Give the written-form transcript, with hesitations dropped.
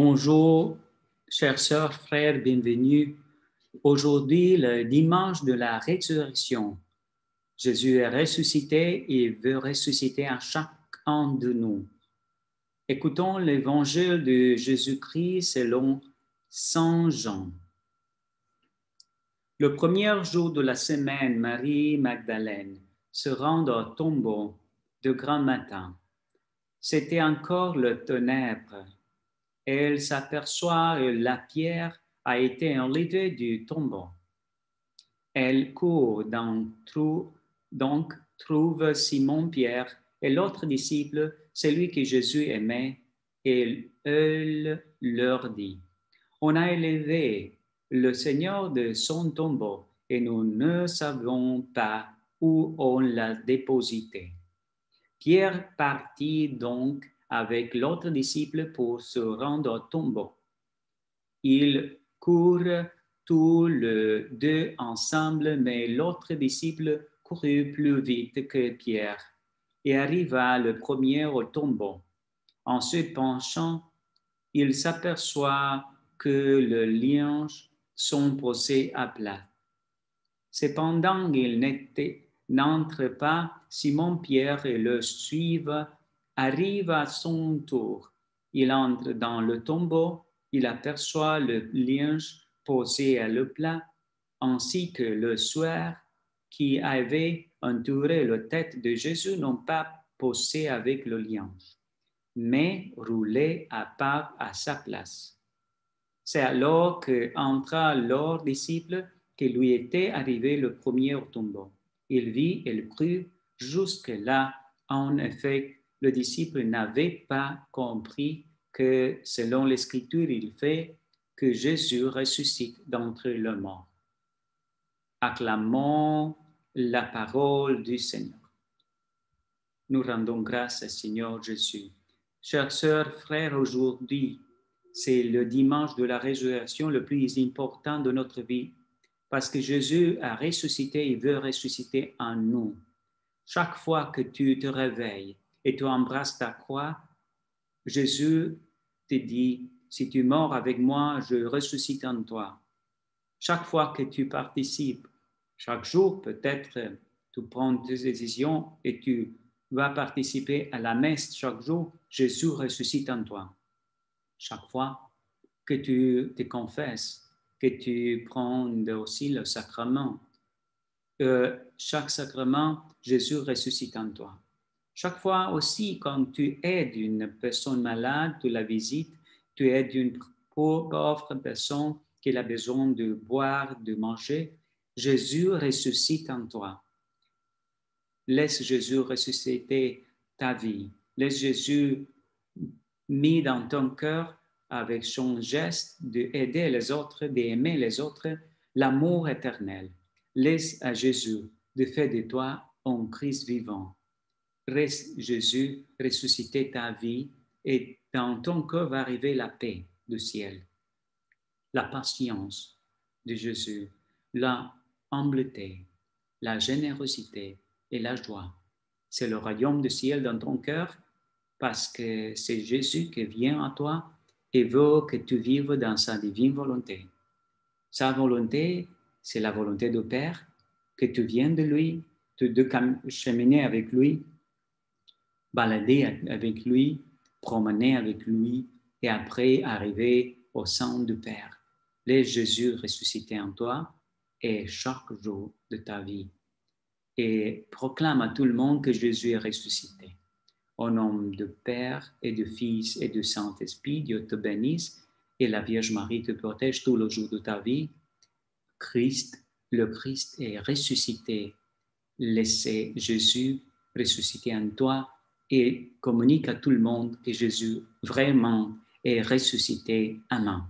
Bonjour, chères sœurs, frères, bienvenue. Aujourd'hui, le dimanche de la résurrection. Jésus est ressuscité et veut ressusciter à chacun de nous. Écoutons l'évangile de Jésus-Christ selon Saint Jean. Le premier jour de la semaine, Marie Magdalène se rend au tombeau de grand matin. C'était encore le ténèbre. Elle s'aperçoit que la pierre a été enlevée du tombeau. Elle court donc trouve Simon-Pierre et l'autre disciple, celui que Jésus aimait, et elle leur dit, « On a élevé le Seigneur de son tombeau et nous ne savons pas où on l'a déposité. » Pierre partit donc avec l'autre disciple pour se rendre au tombeau. Ils courent tous les deux ensemble, mais l'autre disciple courut plus vite que Pierre et arriva le premier au tombeau. En se penchant, il s'aperçoit que les linges sont posés à plat. Cependant, il n'entre pas. Simon-Pierre et le suivent, arrive à son tour. Il entre dans le tombeau, il aperçoit le linge posé à le plat, ainsi que le suaire qui avait entouré la tête de Jésus, non pas posé avec le linge, mais roulé à part à sa place. C'est alors qu'entra leur disciple qui lui était arrivé le premier au tombeau. Il vit et il crut. Jusque-là, en effet, le disciple n'avait pas compris que, selon l'Écriture, il fait que Jésus ressuscite d'entre les morts. Acclamons la parole du Seigneur. Nous rendons grâce au Seigneur Jésus. Chers sœurs, frères, aujourd'hui, c'est le dimanche de la résurrection le plus important de notre vie parce que Jésus a ressuscité et veut ressusciter en nous. Chaque fois que tu te réveilles et tu embrasses ta croix, Jésus te dit, si tu meurs avec moi, je ressuscite en toi. Chaque fois que tu participes, chaque jour peut-être, tu prends des décisions et tu vas participer à la messe chaque jour, Jésus ressuscite en toi. Chaque fois que tu te confesses, que tu prends aussi le sacrement, chaque sacrement, Jésus ressuscite en toi. Chaque fois aussi, quand tu aides une personne malade, tu la visites, tu aides une pauvre personne qui a besoin de boire, de manger, Jésus ressuscite en toi. Laisse Jésus ressusciter ta vie. Laisse Jésus mis dans ton cœur avec son geste d'aider les autres, d'aimer les autres, l'amour éternel. Laisse à Jésus de faire de toi un Christ vivant. Laisse Jésus ressusciter ta vie et dans ton cœur va arriver la paix du ciel, la patience de Jésus, la humbleté, la générosité et la joie. C'est le royaume du ciel dans ton cœur parce que c'est Jésus qui vient à toi et veut que tu vives dans sa divine volonté. Sa volonté, c'est la volonté du Père, que tu viennes de lui, de cheminer avec lui, balader avec lui, promener avec lui et après arriver au sein du Père. Laisse Jésus ressusciter en toi et chaque jour de ta vie. Et proclame à tout le monde que Jésus est ressuscité. Au nom du Père et du Fils et du Saint-Esprit, Dieu te bénisse et la Vierge Marie te protège tous les jours de ta vie. Le Christ est ressuscité. Laissez Jésus ressusciter en toi et communique à tout le monde que Jésus vraiment est ressuscité. Amen.